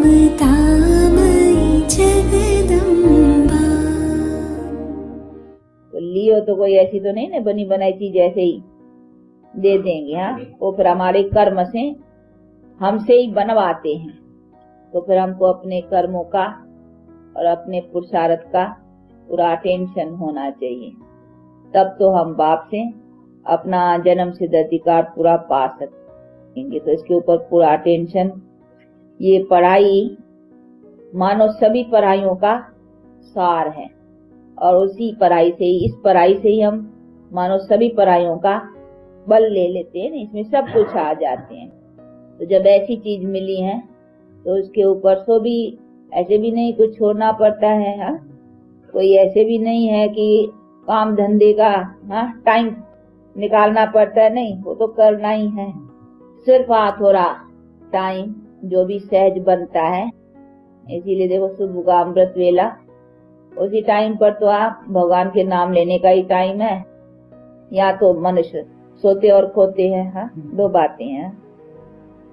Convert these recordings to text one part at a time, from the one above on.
ममतामयी जगदम्बा। तो लियो तो कोई ऐसी तो नहीं ना बनी बनाई चीज ऐसे ही दे देंगे। हाँ, वो फिर हमारे कर्म से हमसे ही बनवाते हैं। तो फिर हमको अपने कर्मों का और अपने पुरुषार्थ का पूरा टेंशन होना चाहिए, तब तो हम बाप से अपना जन्म सिद्ध अधिकार पूरा पा सकेंगे। तो इसके ऊपर पूरा टेंशन। ये पढ़ाई मानो सभी पढ़ाइयों का सार है, और उसी पढ़ाई से ही, इस पढ़ाई से ही हम मानो सभी पढ़ाइयों का बल ले लेते हैं। इसमें सब कुछ आ जाते हैं। तो जब ऐसी चीज मिली है तो उसके ऊपर सो भी ऐसे भी नहीं कुछ छोड़ना पड़ता है। हाँ, कोई ऐसे भी नहीं है कि काम धंधे का टाइम निकालना पड़ता है, नहीं, वो तो करना ही है। सिर्फ थोड़ा टाइम जो भी सहज बनता है। इसीलिए देखो शुभ का अमृत वेला, उसी टाइम पर तो आप भगवान के नाम लेने का ही टाइम है, या तो मनुष्य सोते और खोते हैं। हाँ, दो बातें हैं।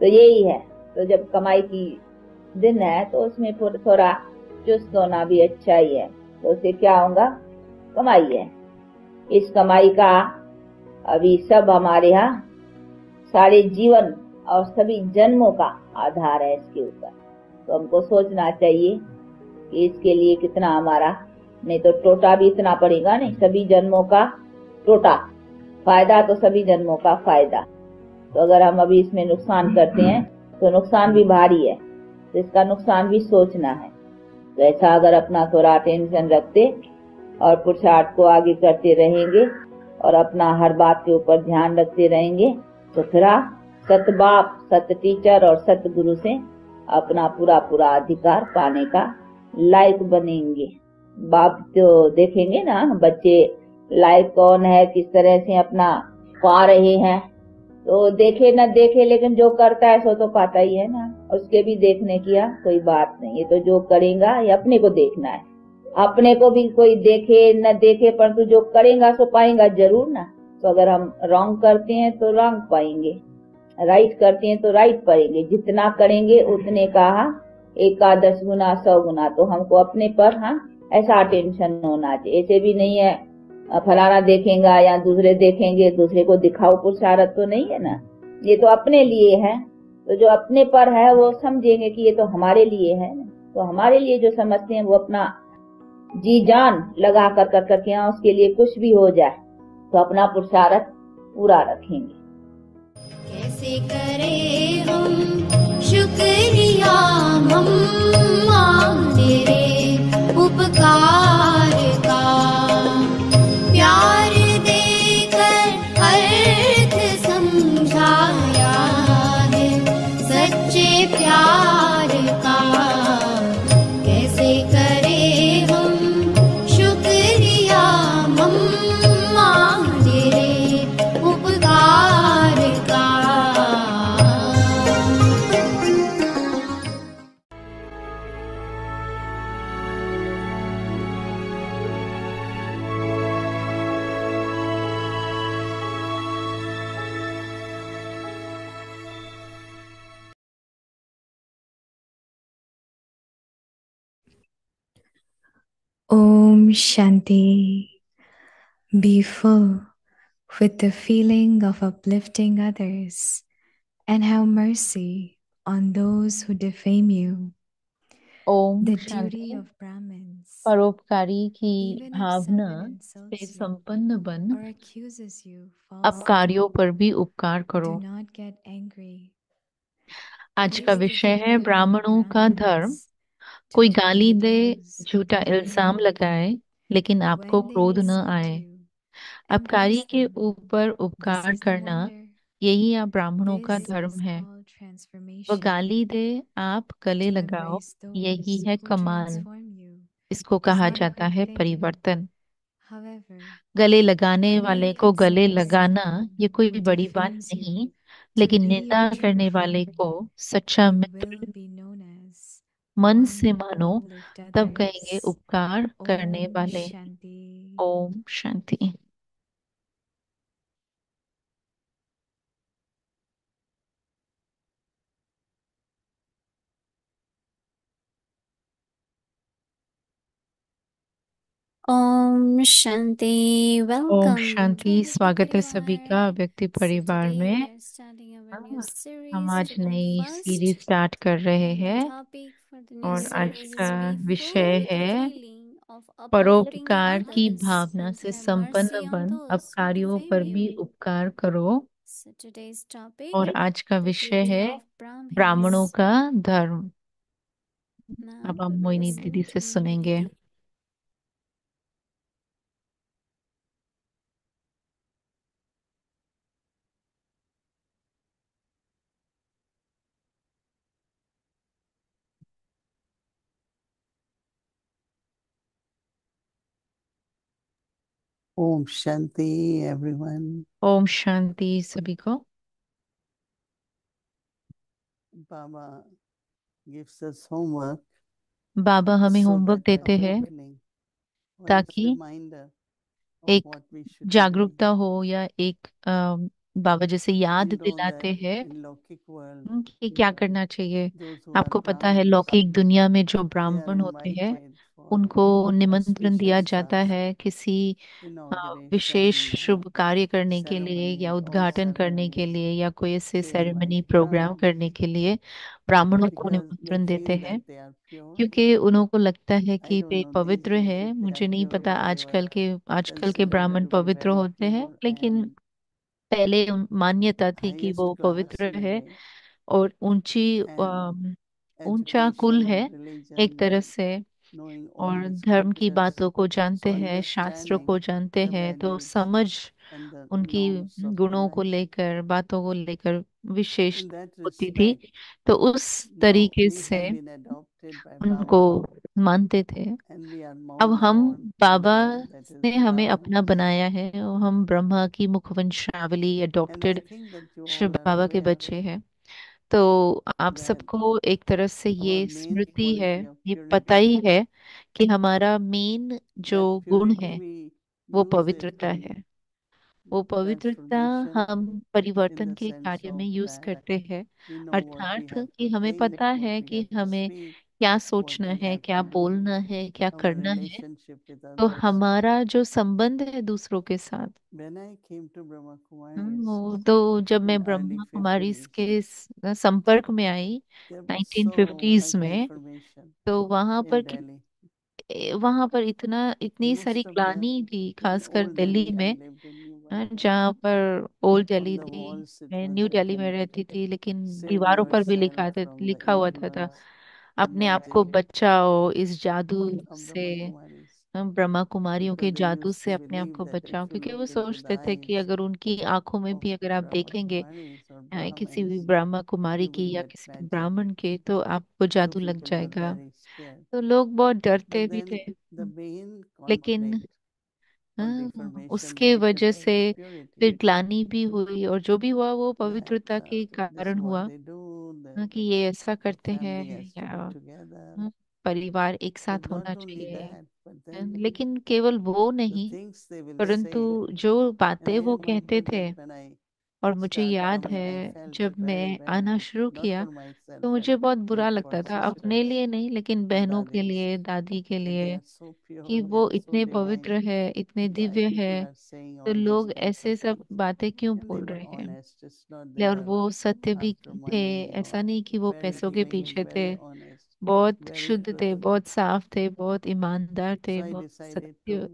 तो यही है। तो जब कमाई की दिन है तो उसमें थोड़ा चुस्त होना भी अच्छा ही है। तो उससे क्या होगा, कमाई है। इस कमाई का अभी सब हमारे यहाँ सारे जीवन और सभी जन्मों का आधार है इसके ऊपर। तो हमको सोचना चाहिए कि इसके लिए कितना हमारा, नहीं तो टोटा भी इतना पड़ेगा नहीं, सभी जन्मों का टोटा फायदा, तो सभी जन्मों का फायदा। तो अगर हम अभी इसमें नुकसान करते हैं तो नुकसान भी भारी है, तो इसका नुकसान भी सोचना है। तो ऐसा अगर अपना थोड़ा टेंशन रखते और पुरुषार्थ को आगे करते रहेंगे और अपना हर बात के ऊपर ध्यान रखते रहेंगे, तो फिर सत बाप, सत टीचर और सत गुरु से अपना पूरा पूरा अधिकार पाने का लायक बनेंगे। बाप तो देखेंगे ना बच्चे लायक कौन है, किस तरह से अपना पा रहे हैं। तो देखे न देखे, लेकिन जो करता है सो तो पाता ही है ना। उसके भी देखने की कोई बात नहीं है। तो जो करेगा ये अपने को देखना है। अपने को भी कोई देखे न देखे, परंतु जो करेगा सो पाएगा जरूर ना। तो अगर हम रॉन्ग करते हैं तो रॉन्ग पाएंगे, राइट करते हैं तो राइट पाएंगे। जितना करेंगे उतने का 10 गुना 100 गुना। तो हमको अपने पर ऐसा टेंशन होना चाहिए। ऐसे भी नहीं है फलाना देखेगा या दूसरे देखेंगे, दूसरे को दिखाओ पुरुषार्थ तो नहीं है ना। ये तो अपने लिए है। तो जो अपने पर है वो समझेंगे कि ये तो हमारे लिए है। तो हमारे लिए जो समझते हैं वो अपना जी जान लगा कर करके उसके लिए कुछ भी हो जाए तो अपना पुरुषार्थ पूरा रखेंगे। कैसे करें हम शुक्रिया मम्मा तेरे उपकार का, प्यार देकर अर्थ समझाया है सच्चे प्यार का। कैसे करें हम शुक्रिया मम्मा तेरे उपकार का। Om Shanti. Be full with the feeling of uplifting others and have mercy on those who defame you. Om The Shanti. duty of Brahmins, परोपकारी की even if भावना someone से insults you संपन्न बन or accuses you अपकारियों falsely, पर भी उपकार करो। do not get angry. आज It का is the विषय है duty of ब्राह्मणों का धर्म। Brahmins to कोई गाली defend दे, those who झूठा defame इल्जाम them. लगाए, लेकिन आपको When they क्रोध न insult आए। you, अपकारी embrace के them. ऊपर This उपकार is the करना, wonder. यही आप ब्राह्मणों का This धर्म is है। called वो transformation. गाली दे, आप गले To लगाओ, embrace यही those है who कमाल। transform you इसको is कहा not a जाता quick है thing. परिवर्तन। However, गले लगाने वाले anyone को गले considers लगाना ये कोई who बड़ी बात defames नहीं, you to लेकिन be निंदा your true करने वाले friend, को सच्चा you will Mitra be known as मन one से who मानो, uplift तब कहेंगे others. उपकार करने Om वाले। Shanti. ओम शांति। ओम शांति ओम वेलकम शांति। टू व्यक्ति स्वागत है सभी परिवार का व्यक्ति सो परिवार टुडे में। We are starting our new हाँ, हम सीरीज आज ऑन नई फर्स्ट सीरीज स्टार्ट कर रहे एंड द हैं टॉपिक फॉर द न्यू और आज सीरीज का इज बी विषय फुल द है फीलिंग ऑफ अपलिफ्टिंग परोपकार की अदर्स भावना एंड से हैव मर्सी संपन्न ऑन बन, दोस हु अपकारियों पर डिफेम भी यू उपकार करो। सो टुडेस टॉपिक और आज का द विषय ड्यूटी है ऑफ ब्राह्मणों ब्राह्मण्स का धर्म। नाउ अब हम मोहिनी लिसनिंग दीदी से टू मोहिनी सुनेंगे। दीदी Om Shanti, everyone. Om Shanti सभी को। Baba gives us homework बाबा हमें so होमवर्क that देते हैं awakening or it's ताकि reminder of एक what we should be doing. जागरूकता हो या एक बाबा जैसे We याद know that दिलाते हैं in Lokik world, कि क्या करना चाहिए। those who are आपको पता है Brahmins, लौकिक दुनिया में जो they are ब्राह्मण होते हैं invited for उनको निमंत्रण दिया auspicious जाता tasks, है किसी विशेष inauguration, शुभ कार्य करने के लिए या ceremony, all उद्घाटन करने के ceremonies. लिए या कोई ऐसे They invite ceremony programme Brahmins करने के लिए ब्राह्मणों को because they निमंत्रण देते feel हैं, that they are pure. क्योंकि उन्हों को लगता है I कि don't वे know these पवित्र days है। if they are मुझे नहीं pure, पता but they आजकल were के considered ब्राह्मण to be पवित्र very होते हैं, pure लेकिन and पहले मान्यता थी कि highest वो class पवित्र in a है way, और and ऊंचा कुल है education, एक religion, तरह से। knowing all और the धर्म की scriptures. बातों को So जानते हैं, शास्त्रों को understanding जानते the हैं, तो values समझ and the उनकी norms of the गुणों को life. लेकर, बातों को लेकर विशेष In that होती थी। respect, तो उस now तरीके we से have been adopted by उनको Baba मानते थे। and we are अब now हम born in the Baba world that is ने हमें अपना Brahmins. बनाया है और हम ब्रह्मा की मुखवंशावली And I adopted think that you Shiv all are Baba के aware बच्चे हैं। तो आप that सबको एक तरह से our ये main स्मृति है, quality of ये पता purity, ही है कि हमारा मेन जो that गुण purity है we वो use it पवित्रता in है। वो पवित्रता transformation हम in परिवर्तन the के sense कार्य में of यूज that करते हैं, we know what we अर्थात have to कि हमें think, पता what है we कि have to हमें speak, क्या what सोचना we है, have क्या to do, बोलना है, क्या our करना है। relationship with तो others. हमारा जो संबंध है दूसरों के साथ, When I came to Brahma Kumaris वो तो जब in मैं early ब्रह्मा कुमारी 50s, के संपर्क में आई there was so 1950s much में, deformation तो in Delhi. वहां पर इतनी सारी Most of the, ग्लानि थी, in खासकर old दिल्ली Delhi, I में। lived in New हाँ, Bandra. जहाँ पर ओल्ड दिल्ली On the थी, walls it मैं was न्यू दिल्ली में written, रहती थी, लेकिन save दीवारों पर भी yourself from the लिखा हुआ था influence, the अपने आप को magic बचाओ इस जादू of से, Brahma Kumaris. हम ब्रह्मा कुमारियों के Because they जादू used to से अपने आप believe को that if बचाओ, you क्योंकि वो look into the सोचते थे कि eyes अगर उनकी आंखों में of भी अगर आप Brahma देखेंगे Kumaris or किसी भी Brahmanis, ब्रह्मा कुमारी you की will या get किसी भी magic. ब्राह्मण के, तो आपको So जादू लग people were जाएगा। very scared. तो लोग बहुत डरते But भी then थे, the main लेकिन conflict or deformation उसके was वजह because से of purity. फिर ग्लानि भी हुई, और जो भी हुआ वो That पवित्रता के this is कारण what हुआ। they do, कि ये ऐसा the करते हैं family has to या be together. परिवार एक But साथ होना not only चाहिए। that, but then लेकिन केवल वो the नहीं, things they will परंतु say. जो And बातें I वो कहते remember थे, that when I और मुझे start याद coming, है I felt जब very मैं bad, आना शुरू not किया for myself, तो मुझे बहुत बुरा but for लगता था, अपने sisters लिए नहीं लेकिन or बहनों के dadis, लिए, दादी के that they लिए, are so pure, कि they वो are so इतने divine. पवित्र है, इतने Why दिव्य है, people are saying तो all these लोग ऐसे सब nonsense? बातें क्यों And they बोल were रहे हैं। honest. It's not they और were वो सत्य भी after थे, money ऐसा or नहीं कि वो very पैसों के giving, पीछे थे। very honest, बहुत very शुद्ध थे, truthful. बहुत साफ थे, बहुत ईमानदार थे, So I बहुत decided सत्य to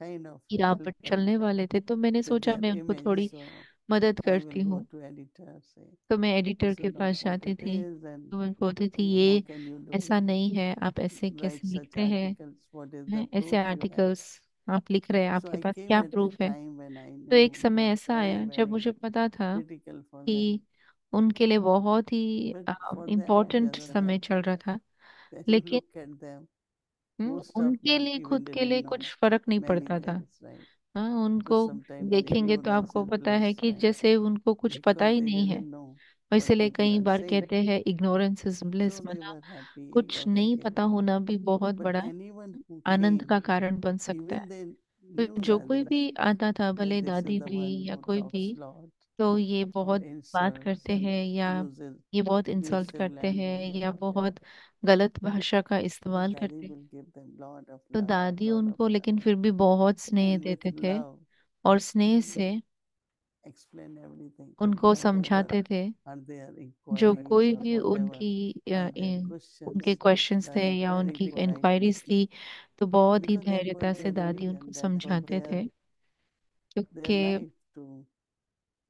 kind of की राह help पर them चलने वाले थे। तो मैंने with सोचा their मैं उनको image. थोड़ी So मदद I will करती go हूँ। to editor, say, तो मैं एडिटर this के is not पास what जाती it थी, is, and तो मैं बोलती थी how ये can you ऐसा do नहीं है, आप ऐसे write कैसे such लिखते हैं, articles? What is the ऐसे proof you have? आर्टिकल्स आप लिख रहे हैं, So आपके I पास came क्या at a प्रूफ है। time when I तो एक knew it समय was ऐसा very, आया जब very मुझे पता था critical for them. कि उनके लिए बहुत ही But for them, on the important other समय hand, चल रहा था, when you लेकिन look at them, hmm, most of उनके them लिए, even खुद के लिए didn't know कुछ फर्क नहीं many पड़ता था। things, right? हाँ, So उनको sometimes देखेंगे तो ignorance आपको is पता है bliss, कि right? जैसे उनको कुछ पता Because ही they नहीं है। didn't know और what इसलिए people कई are बार saying. कहते हैं ignorance is bliss, So they मतलब were happy कुछ that I नहीं came. पता होना भी बहुत But बड़ा anyone who आनंद came, का कारण बन सकता है। even they तो knew जो that, कोई भी आता था, that भले this is दादी the भी one या who कोई भी, talks a lot. तो ये or बहुत बात insults करते and हैं, या uses ये बहुत इंसल्ट abusive करते हैं, language, या बहुत गलत भाषा का the इस्तेमाल daddy करते हैं। will give them lot of तो love, दादी lot of उनको love. लेकिन फिर भी बहुत स्नेह And with देते थे, love, और स्नेह से explain everything. उनको Whatever समझाते थे। are their जो inquiries कोई or भी whatever उनकी are their उनके questions, क्वेश्चंस थे very, या very उनकी politely. इंक्वायरीज थी, तो बहुत ही Because that धैर्यता was से their दादी उनको religion, that was समझाते थे। their क्योंकि life to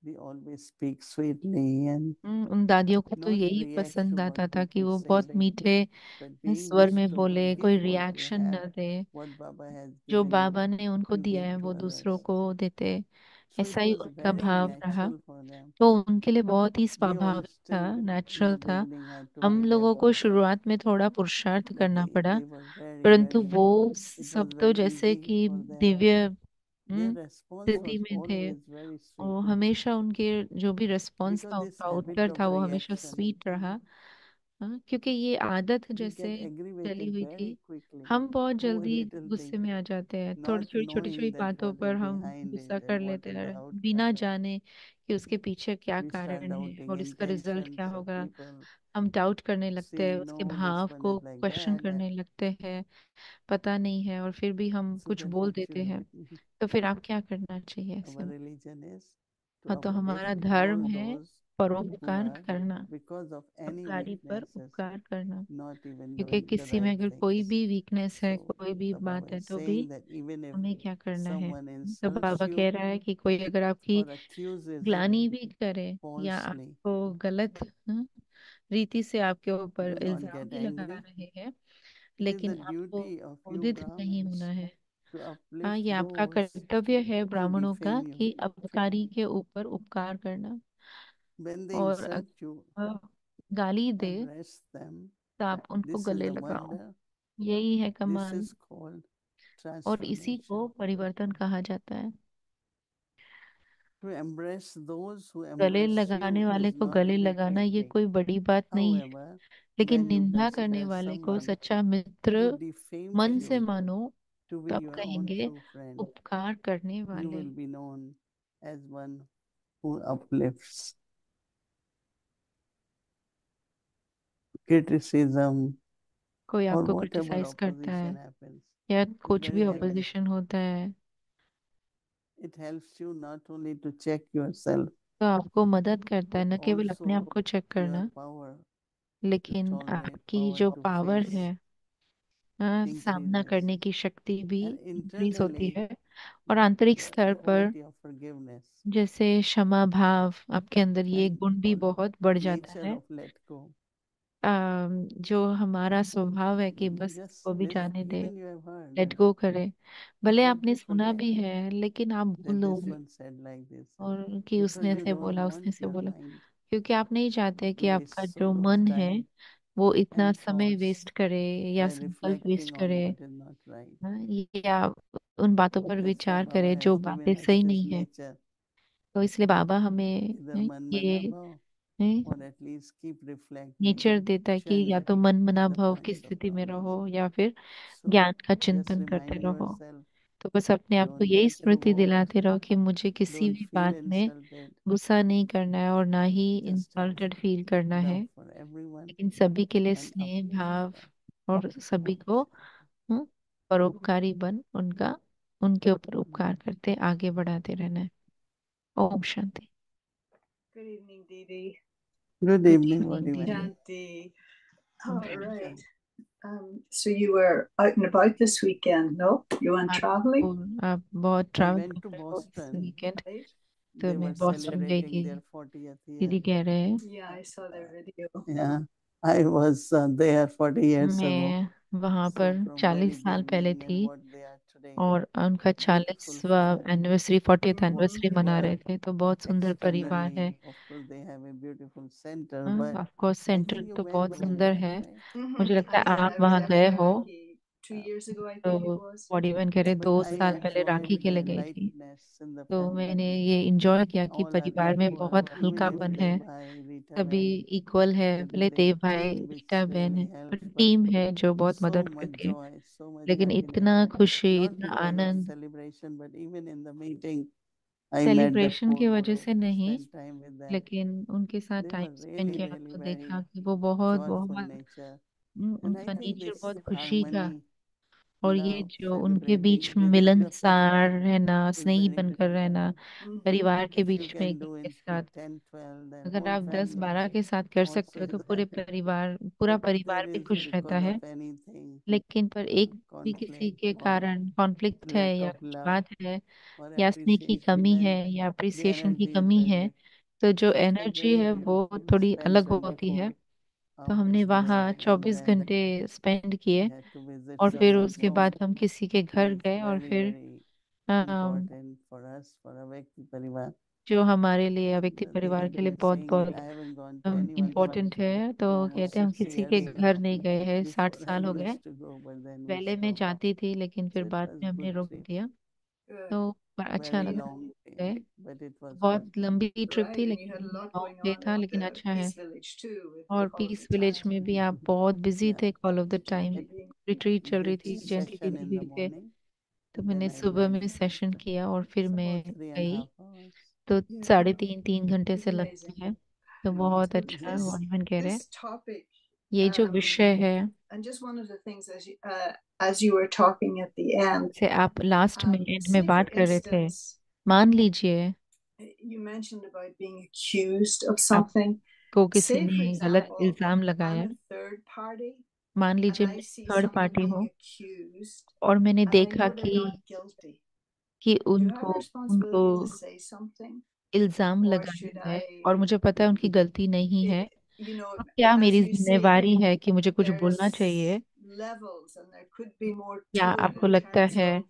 be always speak sweetly and उन दादियों को तो not यही react to पसंद what आता था कि people वो say, बहुत मीठे but being स्वर में useful, बोले, कोई give what you reaction have, न दे। what Baba has जो given you, बाबा ने उनको you दिया give है to वो दूसरों others. को देते, So it ऐसा ही was उनका very भाव रहा। natural for them. तो उनके लिए बहुत ही We all स्वाभाविक था, still in नेचुरल the था। beginning had to हम beg लोगों को Baba, शुरुआत में थोड़ा पुरुषार्थ but करना पड़ा, they were very, परंतु very, वो it was सब तो very जैसे easy कि for them. Divya Their response स्थिति was में थे। always very sweet वो हमेशा उनके जो भी रिस्पॉन्स because था, this उनका habit उत्तर of था, वो हमेशा reaction, स्वीट रहा। हाँ, क्योंकि ये आदत we जैसे get चली aggravated हुई very थी। quickly हम बहुत over जल्दी little गुस्से things, में आ जाते हैं, not थोड़ी छोटी छोटी knowing छोटी that बातों what is पर हम behind गुस्सा it and कर what लेते is the हैं, outcome. बिना जाने कि उसके पीछे क्या We start कारण है doubting और इसका रिजल्ट क्या intentions of होगा। people, हम डाउट करने लगते हैं, saying उसके no, this भाव one को is like क्वेश्चन that, करने लगते हैं, पता नहीं है, और फिर भी हम so कुछ then बोल what देते should हैं। we do? तो फिर आप क्या करना चाहिए ऐसे Our में? religion is to हाँ, तो हमारा uplift धर्म all है those who परोपकार are, करना, because of any उपकारी पर weaknesses, उपकार करना। not even क्योंकि doing the किसी में right अगर कोई things. भी वीकनेस है, So कोई भी the बात Baba है, is तो भी saying that even if हमें क्या करना है। someone तो insults बाबा कह you रहा है कि कोई अगर आपकी or accuses you ग्लानी भी करे या falsely, आपको गलत रीति से आपके ऊपर do not इल्जाम get भी लगा angry. रहे हैं, It is the लेकिन आपको duty of you क्रोधित नहीं होना Brahmins है। to हाँ, uplift ये आपका those कर्तव्य है who ब्राह्मणों का defame you. कि अपकारी के ऊपर उपकार करना। When they और insult you, अगर गाली दे address them. तो आप उनको This is गले a लगाओ, wonder. यही है This कमाल। is called और इसी को transformation. परिवर्तन कहा जाता है। To embrace those who गले embrace लगाने you वाले is को not गले लगाना anything ये big. कोई बड़ी बात नहीं है, However, लेकिन when you निंदा करने consider वाले को someone सच्चा मित्र who defames मन से you मानो, to be तब your own कहेंगे true friend, उपकार करने you वाले। will be known as one who uplifts. Criticism कोई or आपको whatever क्रिटिसाइज करता है opposition happens या is कुछ भी very healthy. ऑपोजिशन होता है, It helps you not only to check yourself, तो आपको मदद करता है but न केवल अपने आप also को चेक your करना, power to लेकिन tolerate, आपकी power जो to पावर face है, सामना increases, करने की शक्ति भी and इंक्रीज होती internally है। और आंतरिक स्तर the पर quality of forgiveness, जैसे क्षमा भाव, आपके अंदर ये and गुण भी बहुत बढ़ जाता nature है। of let go. जो हमारा स्वभाव है कि You बस just इसको भी this जाने दे, even you have heard let go करे। भले but आपने you सुना forget भी है, लेकिन आप भूल that this दोगे, one said like this और कि because उसने you ऐसे don't बोला, want उसने ऐसे your बोला, mind क्योंकि आप नहीं चाहते to कि आपका waste so जो much मन है time वो इतना and समय thoughts वेस्ट करे या by संकल्प reflecting वेस्ट on करे। what is not right. हाँ, ये आप उन बातों पर That's why विचार Baba करे जो has बातें given us सही this नहीं है। nature, तो इसलिए बाबा हमें either man ये mana bhava or at least keep reflecting nature देता है कि क्षण या तो मन मना the भाव की point of स्थिति में knowledge. रहो या फिर So ज्ञान का just चिंतन करते remind रहो। yourself, तो बस अपने आप को don't यही get स्मृति provoked, दिलाते रहो कि मुझे किसी don't भी feel बात में insulted, गुस्सा नहीं करना है और ना ही just have इंसल्टेड फील करना है, love for everyone लेकिन सभी के लिए and स्नेह uplift भाव them. और सभी Om को Shanti. परोपकारी बन उनका उनके ऊपर उपकार करते आगे बढ़ाते रहना है। ओम शांति। Good evening, Didi. Good good evening, evening Vadivel. दीदी। Shanti. ओम All शांति। right. So you were out and about this weekend, no? You went traveling, आप बहुत I ट्रैवल went कर to रहे हो इस Boston. वीकेंड। right? तो They मैं were बॉस्टन गई celebrating थी, their 40th year. दीदी कह रहे हैं। Yeah, I saw their video. Yeah, I was there 40 years ago. मैं वहां So पर from very 40 साल पहले beginning थी and what they are today, और उनका beautiful 40वां family. Anniversary, 40th Mm-hmm. Anniversary मना रहे थे। तो बहुत सुंदर परिवार है। Externally, of course, they have a beautiful center, but of course I centre think you तो went बहुत over सुंदर there, है। right? मुझे Mm-hmm. लगता I है did. आप I was वहां there गए for हो। Rakhi 2 years ago, I think it तो was. 41 कह रहे But दो I साल पहले राखी enjoyed के the लिए गई थी। lightness in the तो family. मैंने ये इंजॉय किया कि All are परिवार में equal, बहुत even if हल्कापन है, Dev Bhai, Rita सभी Bhai, इक्वल है। the भले big देव भाई team which रीटा बहन है, really पर helps, but टीम है जो बहुत so मदद much करती है। joy, so much लेकिन happiness. इतना खुशी, Not इतना because of Anand. celebration, but even in the meeting, I met the celebration four की वजह gurus, से नहीं, spent time with them. लेकिन उनके साथ They time were spend really, किया really तो देखा very कि वो बहुत joyful बहुत nature. And I उनका think नेचर this बहुत खुशी का। harmony, और ये love, जो उनके बीच celebrating, में within the मिलनसार family रहना, is स्नेही very बनकर difficult. रहना, Mhm. परिवार के If you बीच में can एक do के in साथ, 10, 12, then अगर whole आप family 10-12 के साथ कर सकते also हो is तो पूरे happy. परिवार, पूरा If there परिवार भी is, खुश रहता because है। of anything, लेकिन पर एक भी किसी conflict के or कारण कॉन्फ्लिक्ट है lack या of कुछ love बात है or या स्नेह की appreciation, कमी है then या the अप्रिसिएशन की energy is कमी very है, different. तो जो So it was energy very है वो beautiful. थोड़ी Spent अलग होती है। 24 तो हमने hours वहाँ there, and 24 then घंटे स्पेंड we किए। had to visit और फिर someone's उसके home, बाद हम किसी के who घर is गए और very, फिर very um, important for us, for a Vyakti Parivar. जो हमारे लिए व्यक्ति They परिवार had के लिए been बहुत saying me, बहुत I haven't gone to anyone's important है, तो for almost कहते हैं हम 6 किसी के years घर नहीं गए हैं, 60 before I साल हो गए। used to go, but then we पहले मैं stopped. जाती थी लेकिन So फिर it बाद was में हमने good रोक trip, दिया। Good. तो पर अच्छा very लगा long day, गए। but it was good. बहुत लंबी ट्रिप Right, थी and you had a लेकिन lot long going day on था, at लेकिन the अच्छा है। Peace Village too, with और all of peace the village time. में भी आप बहुत बिजी Yeah, थे all of the time. Particularly being retreat चल रही did थी जयंती session in दीदी the के। morning, तो and मैंने then I सुबह went. में सेशन किया और फिर It's मैं about 3.5 गई। hours. तो Yeah, 3.5-3 घंटे it's से लगते amazing. हैं। तो बहुत So अच्छा This हॉलीमन कह रहे हैं। this topic, ये जो विषय है, and just one of the things as you were talking at the end, जैसे आप लास्ट में एंड में say for बात कर रहे थे, instance, मान लीजिए you mentioned about being accused of something. आपको किसी Say, for ने गलत example, इल्जाम I'm लगाया। a third party मान and लीजिए I मैं see third someone party being हूँ accused और मैंने and I देखा know they're not guilty. कि Do I have उनको a उनको responsibility to say something, इल्जाम or should लगाया है I, और मुझे पता है उनकी गलती नहीं है, you know, तो क्या as मेरी you say, जिम्मेवारी है कि मुझे कुछ बोलना there's चाहिए? levels and there could be more या to it आपको in लगता terms है of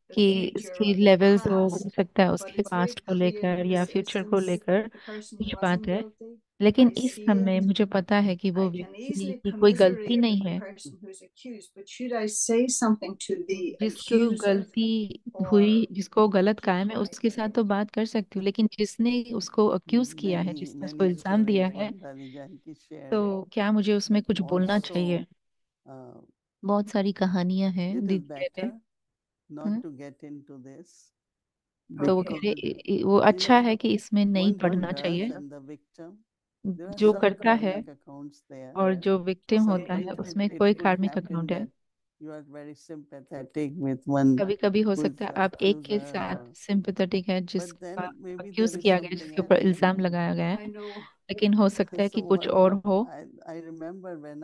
the कि future इसकी or the लेवल्स हो past, सकता है but उसके it's very पास्ट को clear लेकर in या this फ्यूचर को instance लेकर the person कुछ बात wasn't है, guilty. लेकिन I इस see समय it. मुझे पता है कि वो I can व्यक्ति easily की कोई गलती commiserate नहीं with the है। person who's accused, but should I say something to the जिसको accuser गलती हुई, or जिसको गलत keep कायम है, quiet? उसके साथ तो बात कर सकती हूँ, लेकिन जिसने उसको अक्यूज किया है, many, जिसने उसको many इल्जाम दिया stories है, Bhandari Janki तो shared, क्या मुझे उसमें but कुछ बोलना चाहिए? also uh, बहुत सारी कहानियां हैं it is दीदी कहते better हैं। not hmm, to get into this तो वो Okay. कह because रहे वो you अच्छा know है कि इसमें नहीं one who पढ़ना does चाहिए। and the victim, there are जो some करता है karmic accounts there. और जो विक्टिम होता है Sometimes उसमें it कोई could कार्मिक happen अकाउंट है। that you are very sympathetic with one कभी कभी हो who is सकता है the आप एक के accuser, साथ or सिंपैथेटिक है but जिसका then maybe accuse there is किया गया, something जिसके ऊपर happening. इल्जाम लगाया गया I है, know. लेकिन हो सकता है कि So कुछ one, और हो। I remember when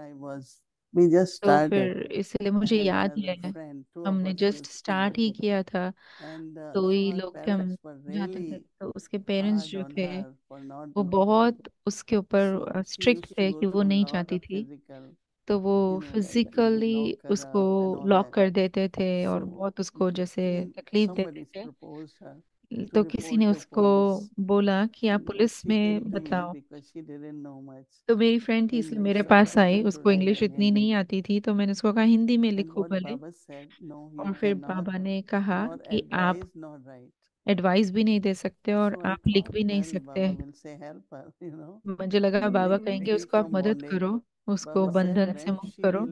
we just तो started. फिर इसलिए I मुझे had याद another है friend, two of हमने us just used to start go, ही किया था, and तो so ही our लोग थे, हम parents were जाते थे, really तो उसके पेरेंट्स hard जो on थे her for not वो going. बहुत उसके So ऊपर she स्ट्रिक्ट used to थे go कि वो through a नहीं lot चाहती of थी। physical, तो वो like फिजिकली lock her उसको up and all lock that. कर देते थे और So बहुत उसको जैसे then तकलीफ देते somebody's थे। proposed her to तो किसी ने report to उसको police, बोला कि आप but पुलिस she came में to me बताओ। because she didn't know much तो मेरी फ्रेंड थी इसलिए English, मेरे so I pass told I, her to उसको write इंग्लिश in इतनी Hindi. नहीं आती थी, तो मैंने उसको कहा हिंदी में And लिखो what भले। Baba said, no, you और फिर cannot, बाबा ने कहा nor कि आप advise, nor write. एडवाइस भी नहीं दे सकते और So I आप लिख thought, भी नहीं well, सकते। Baba will say help her. मुझे लगा बाबा कहेंगे Maybe उसको आप from मदद bondage. करो, उसको Baba said बंधन से when मुक्त करो।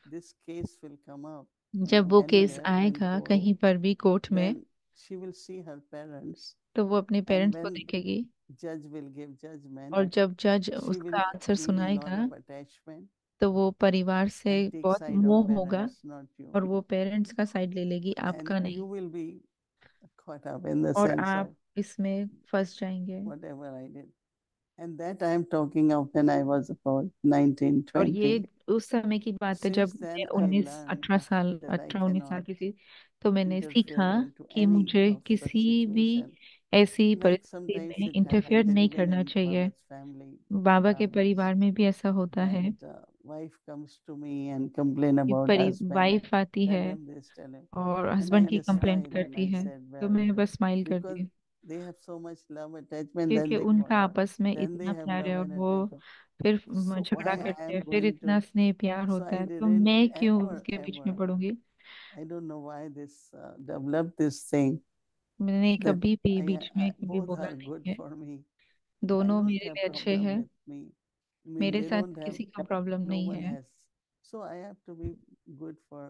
this case will come up, जब वो केस anywhere in आएगा court, कहीं पर भी कोर्ट में, then she will see her parents, तो वो अपने and पेरेंट्स को when देखेगी judge will give judgment, और जब जज she उसका will answer feel a lot सुनाएगा of attachment तो वो परिवार से and take बहुत side of मोह होगा parents, not you. और वो पेरेंट्स का साइड ले लेगी, And आपका you नहीं। will be caught up in the और sense of आप इसमें फंस जाएंगे। whatever I did. And that I'm talking of when I was about 19, और ये 20. उस समय की बात है जब Since मैं then, I उन्नीस learned अठारह साल that I 18-19 साल cannot की थी। तो मैंने सीखा interfere into कि any मुझे of such किसी भी situation. ऐसी Like परिस्थिति sometimes में it इंटरफेयर happens नहीं even करना in चाहिए। Baba's family बाबा के dharmas परिवार में भी ऐसा होता that है wife comes to me and complain कि about husband. वाइफ आती Tell है him this, tell him. और And I हस्बैंड की just कंप्लेंट smile and करती I है, said, तो well, मैं बस स्माइल करती because हूँ, they have so much love attachment, क्योंकि उनका आपस में then they इतना have प्यार love है और and वो attachment. फिर So झगड़ा why I करते हैं, am फिर going इतना to? स्नेह प्यार So होता I है, तो didn't मैं क्यों ever, उसके बीच में ever. पड़ूंगी? I don't know why this developed this thing मैंने that कभी भी बीच में कभी both बोला are नहीं good है। for me. I दोनों don't मेरे have लिए अच्छे problem हैं, with me. I mean, मेरे they साथ don't have, किसी का प्रॉब्लम no नहीं one है। has. So I have to be good for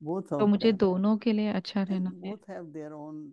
both तो of मुझे them. दोनों के लिए अच्छा And रहना है। both have their own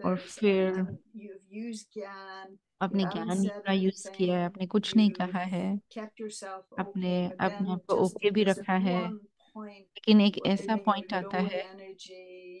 और there's फिर you've used ज्ञान, अपने you haven't ज्ञान said का यूज किया है, anything, आपने कुछ नहीं you've कहा है, kept yourself अपने okay, but अपने then आप को just ओके भी there's रखा है, one point लेकिन एक where ऐसा you're पॉइंट low आता in है, energy,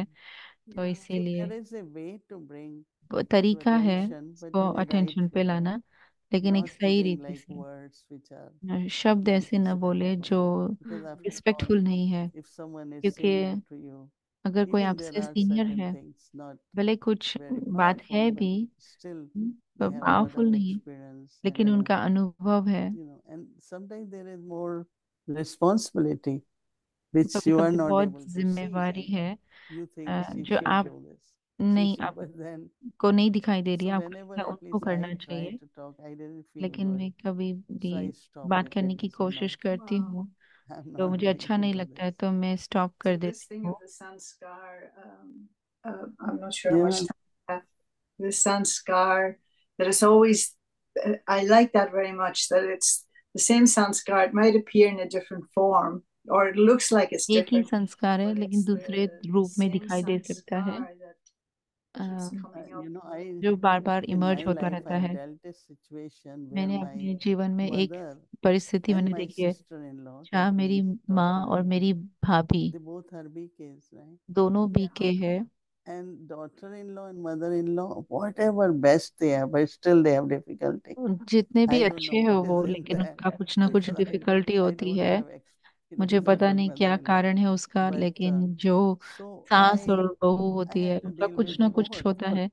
है, तो Yeah, so इसीलिए there is a way to bring वो to तरीका है attention, but इसको in a right अटेंशन पे way. लाना, लेकिन एक not सही using रीति like से। words which are शब्द not ऐसे न बोले respectful. जो Because after all, रिस्पेक्टफुल नहीं है, if someone is क्योंकि senior to you, अगर कोई even there आपसे are सीनियर certain है, things not भले कुछ very बात powerful, है but भी, still they पर have a lot powerful of नहीं है, experience लेकिन and उनका अनुभव है। and sometimes there is more responsibility तो which कभी you are कभी not बहुत able to see, जिम्मेवारी and है you think she जो should आप do this. नहीं, But then, आपको नहीं दिखाई दे रही so है, आपको whenever लगता है at उनको least I करना try चाहिए, to talk, I didn't feel लेकिन good. मैं कभी भी So I stopped बात it करने and की I said, no, कोशिश करती Wow. हूँ, I'm तो not मुझे going अच्छा to नहीं do लगता है this. तो मैं स्टॉप कर So this देती thing हूँ। of the sanskar, I'm not sure how much Yeah. time I have. The sanskar, that it's always, I like that very much, that it's the same sanskar. It might appear in a different form, or it looks like it's एक ही different, संस्कार है but लेकिन it's दूसरे the रूप में same दिखाई दे सकता है, sanskar that keeps coming up. You know, I जो बार बार in इमर्ज my होता life रहता I've है। dealt a situation where मैंने my अपने जीवन में एक mother परिस्थिति and मैंने my देखी है, sister-in-law, that जहाँ मेरी means माँ और daughter-in-law, मेरी भाभी they both are BKs, right? दोनों Yeah. बीके है, And daughter-in-law and mother-in-law, whatever best they have, but still they have difficulty. जितने भी I don't अच्छे know हो what वो, is in लेकिन that उनका कुछ ना कुछ because डिफिकल्टी I होती don't है। have मुझे experience of पता a नहीं क्या mother-in-law. कारण है उसका, But लेकिन जो so सास I और बहू I होती है have to उनका deal कुछ with ना कुछ both. होता है,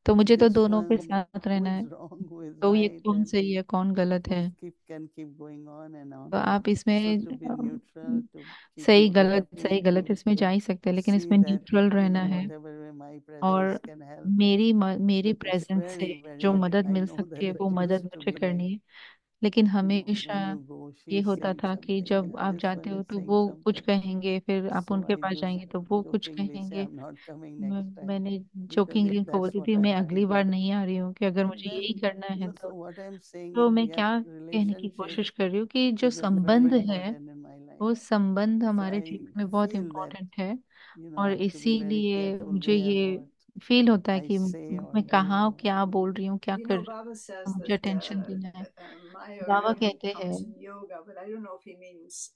तो मुझे तो Which दोनों के one, साथ who रहना is है, wrong, who is तो ये right, कौन and सही है कौन गलत who है। is can keep going on and तो on. आप So इसमें to be neutral, to keep सही people गलत happy, सही गलत to इसमें जा ही सकते हैं, लेकिन see इसमें that न्यूट्रल रहना है। whatever way my presence और can help, मेरी but it's प्रेजेंस से very, जो very, मदद I मिल know सकती that है it वो मदद used to मुझे be like, करनी है, लेकिन when हमेशा you go, ये she's होता saying था कि something, जब आप this जाते one हो is तो saying वो कुछ something. कहेंगे, फिर आप So उनके I पास just जाएंगे तो वो कुछ jokingly say, कहेंगे। I'm not coming next time मैंने because if जोकिंगली उनको that's बोलती what थी मैं I अगली do. बार नहीं आ रही हूँ, कि अगर And मुझे यही then, करना है so तो what I'm saying तो is, मैं yes, क्या कहने की relationship कोशिश कर रही हूँ कि जो is very संबंध है important in my life. वो संबंध So हमारे I जीवन में बहुत feel that, इम्पोर्टेंट है, I और have to be very इसीलिए careful मुझे where ये what फील होता है I कि say or मैं कहाँ do. क्या बोल रही हूँ, क्या You कर know, रही हूँ, Baba तो says मुझे that अटेंशन देना है। Maya बाबा only कहते हैं comes in yoga, but I don't know if he means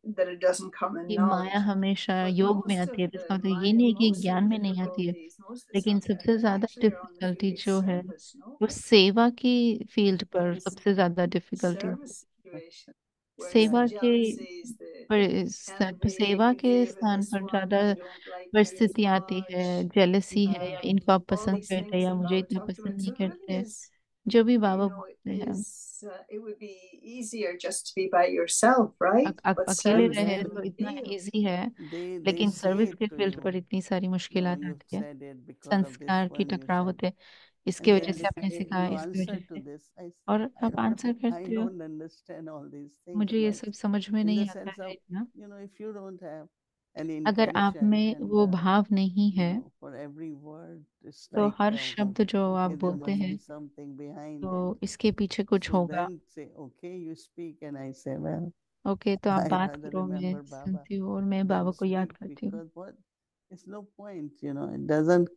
that it doesn't come in कि माया knowledge. हमेशा But योग में most आती of है, तो the इसका मतलब ये Maya, नहीं है कि most of ज्ञान the में नहीं आती है, difficulties, most of the लेकिन samskaras सबसे ज्यादा actually are on the difficulty field of जो है service, no? वो सेवा की फील्ड पर It's सबसे ज्यादा डिफिकल्टी होती service situation है। where it's the सेवा के jealousies, the सेवा envy, के you give स्थान this पर one, ज्यादा you don't like me as परिस्थिति आती है, much. जेलसी है, या इनको आप All पसंद these करते हैं things या that मुझे Baba इतना talked पसंद about. नहीं So it really करते, is, जो भी you बाबा know, बोलते हैं। it would be easier just to be by yourself, right? But अकेले And service रहे is then a तो big इतना deal. इजी है, they लेकिन say सर्विस it के to फील्ड पर you. इतनी सारी No, मुश्किलात you've आती है, said it because of this संस्कार की one, you टकराव said. होते हैं, इसकी And वजह then से आपने they, सिखाया, you इसकी answer वजह to से, this. और आप आंसर I करते हो। don't understand all these things मुझे ये much सब समझ में in the नहीं आता sense है of, इतना। if you don't have any अगर आप intention में and, वो भाव नहीं है for every word, it's तो like, हर शब्द जो आप okay, there बोलते must हैं be something behind it. तो इसके पीछे कुछ So होगा। then say, okay, you speak, and I say, well, okay, तो आप I बात rather करो, मैं remember Baba सुनती हूँ और मैं बाबा than को याद speak करती हूँ। because what? It's no point, it doesn't,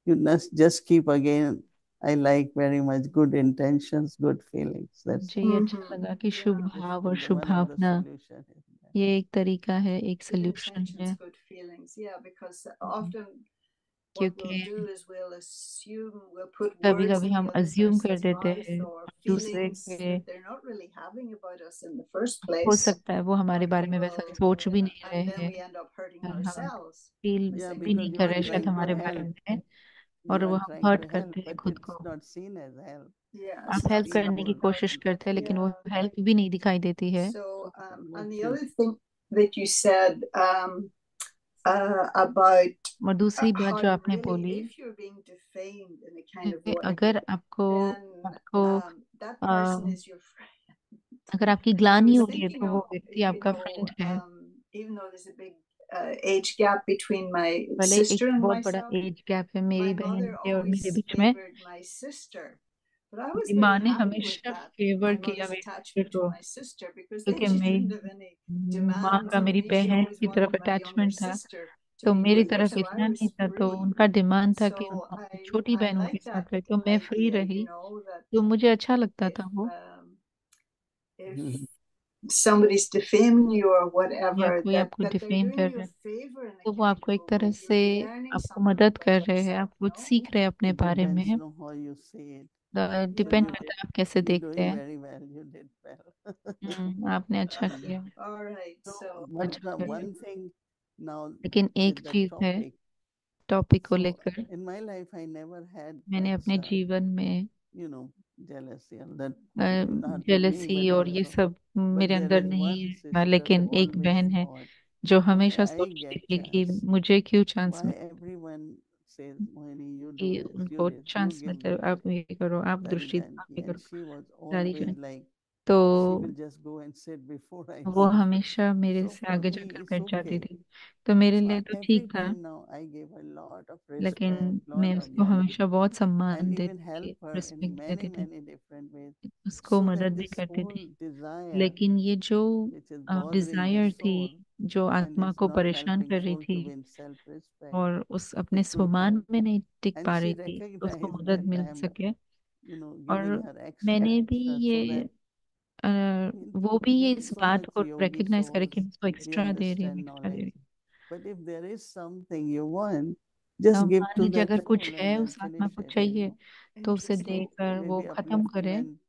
you must just keep again. I like very much good intentions, good feelings. That's मुझे all. ये अच्छा लगा कि शुभ Yeah. This भाव और the Shubh one of the Bhavna solution is that. ये एक तरीका है, एक Good सल्यूशन intentions, है, good feelings. Yeah, because often what we'll क्योंकि do is we'll assume, we'll put कभी words कभी in the हम other अज्यूम कर person's देते mouth हैं or दूसरे feelings के, that they're not really having about us in the first हो place. सकता है वो हमारे बारे में वैसा सोच भी नहीं And रहे then हैं, we end up hurting और हम ourselves. Feel We Yeah, say, भी because नहीं you you कर are रहे aren't शायद trying like to हमारे that. बारे help. में, और You वो are हम trying हर्ट to help, करते हैं but खुद it's को। not seen as help. Yeah, आप so हेल्प that's करने की important. कोशिश करते हैं लेकिन वो Yeah. हेल्प भी नहीं दिखाई देती है। So, What and the you other thing that you said about और दूसरी बात how जो to आपने really, बोली if you're being defamed in a kind of कि way, अगर आपको then आपको that uh, person is your friend. अगर आपकी I ग्लानि was हो रही है thinking तो of, वो व्यक्ति आपका फ्रेंड है, even though there's a big age gap between my भले एक sister and बहुत बड़ा myself, एज गैप है my मेरी बहन mother के और मेरे always बीच में, favored my sister. But I was मेरी माँ very ने happy with हमेशा that, फेवर my किया mother's मेरी सिस्टर attachment to को, my sister, because then क्योंकि she मेरी didn't have any माँ demands का on मेरी me. She बहन always की तरफ wanted my younger अटैचमेंट था, sister to तो be मेरी with her, तरफ so I इतना was नहीं था, तो free. उनका डिमांड था कि So छोटी I बहन उनके like साथ that रहे, तो मैं फ्री idea, रही, that तो मुझे अच्छा लगता if था वो। if somebody's defaming you or या whatever, कोई that आपको they're डिफेम doing कर you रहे a हैं favor in a तो वो kind आपको of एक a तरह way. से You're learning आपको something मदद about कर रहे हैं, yourself, आप कुछ no? सीख रहे हैं अपने It बारे में। depends on how you say it. But depend you करता did, है आप कैसे you're देखते doing हैं। very well. You did well. आपने अच्छा किया, All right. So, So but अच्छा कर लिया। one thing now लेकिन एक with the चीज है topic. टॉपिक को So लेकर, in my life, I never had मैंने that, अपने जीवन में you know, jealousy or that not with me, jealousy but और ये also. सब मेरे But there अंदर is नहीं one है, sister लेकिन who एक always बहन है thought, जो why हमेशा I सोचती get थी कि chance, मुझे क्यों चांस why मिले, everyone says, Mohini, you do कि this, you उनको this, you चांस give मिले, this, आप ये करो, आप Lali दृष्टि Janki. आप ये And करो, she was लारी always जान। like, तो she will just go and sit before I वो sit. हमेशा मेरे So से for आगे me, जाकर it's बैठ जाती okay. थी, तो मेरे So लिए तो every ठीक था। time now I give a lot of लेकिन respect, मैं lot of उसको yeah, हमेशा बहुत सम्मान and even देती help थी, her in रिस्पेक्ट many, देती थी, many different ways. उसको So that मदद भी this करती whole थी। desire, लेकिन ये जो which is bothering my desire थी, soul जो and आत्मा is को not परेशान helping कर रही soul थी to win self-respect, और उस अपने it should स्वमान help. में नहीं टिक And पा she रही थी, उसको recognized मदद that I मिल am, सके। giving और her मैंने भी extra so ये that अ, in, वो भी ये with इस so बात much को yogi रिकग्नाइज करे कि souls, मैं उसको they एक्स्ट्रा दे रही हूँ, understand एक्स्ट्रा दे रही knowledge. हूँ। But if there is something you want, just give मान to लीजिए that अगर कुछ soul है, and then उस आत्मा finish को it. चाहिए, तो उसे interesting. So देकर वो maybe खत्म करे, upliftment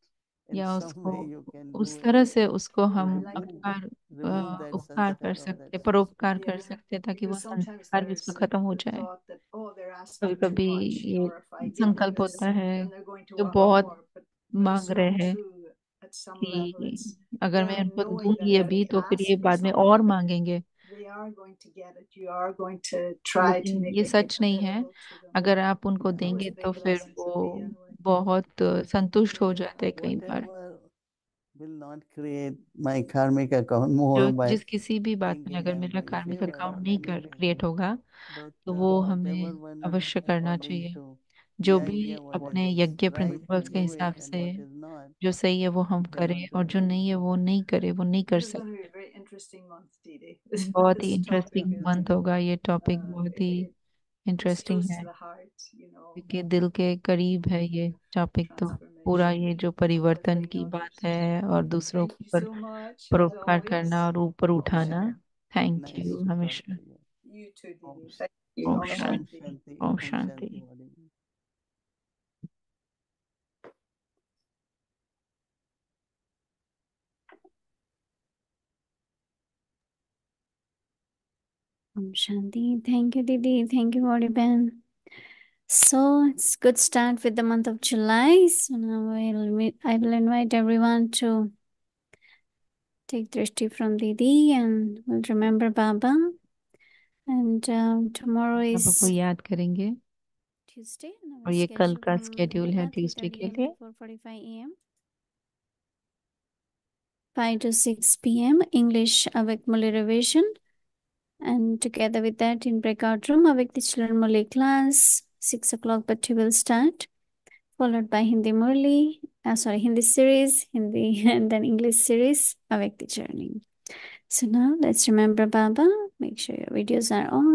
in या some उसको way you can उस do it तरह से उसको to हम I like remove that. that उपकार कर sanskar or that सकते, system. परोपकार कर Yeah, सकते, ताकि वो because sometimes संस्कार भी उसका there's खत्म हो the जाए। thought that, oh, they're कभी asking too कभी much, ये or if I give them संकल्प this, होता है then they're going to जो want बहुत more. But it's मांग रहे not हैं true at some level. कि It's अगर मैं them उनको knowing that दूंगी if अभी they तो फिर ये ask for बाद में और something, मांगेंगे। they are going to get it. You are going to try to लेकिन make ये it सच नहीं है, available to them. अगर आप उनको That was देंगे a तो big फिर lesson वो for me anyway. बहुत संतुष्ट हो Yeah. जाते हैं कई बार। Whatever will not create my karmic account more जो by जिस किसी भी बात में thinking अगर I'm मेरा doing कार्मिक favor अकाउंट in नहीं any way. क्रिएट होगा, But तो वो whatever हमें one अवश्य करना according चाहिए। to जो भी yajna, what अपने is यज्ञ right to प्रिंसिपल्स के do हिसाब it and से what is not, जो सही है वो हम we करें, cannot और do जो it. नहीं है वो नहीं करे, वो नहीं कर This is going to सकते। be a very interesting month, Didi. बहुत ही This topic interesting is month होगा ये टॉपिक, बहुत ही it goes इंटरेस्टिंग close है, to the heart, क्योंकि दिल के करीब है ये टॉपिक। तो पूरा transformation, ये जो परिवर्तन uplifting की बात others. है और दूसरों Thank के you ऊपर so much, as परोपकार always. करना और ऊपर उठाना। Thank Nice you to talk हमेशा। to you. You too, Om, Didi. Thank you. ओम Om Om शांति, Shanti. Shanti, ओम Om शांति। Shanti. Vadi. Om Shanti. Thank you, Didi. Thank you, Vodiban. So it's good start with the month of July. So now I will invite everyone to take drishti from Didi and we'll remember Baba. And tomorrow बाबा को is याद करेंगे, Tuesday. And और our ये कल schedule का from schedule है 8:30 Tuesday के a.m. लिए। to 4:45 a.m. 5 to 6 p.m. English Avik Muli revision. And together with that, in breakout room, Avik the Children Muli class, 6 o'clock, but will start, followed by Hindi Murli, Hindi series, Hindi, and then English series, Avik the Journey. So now let's remember Baba. Make sure your videos are on.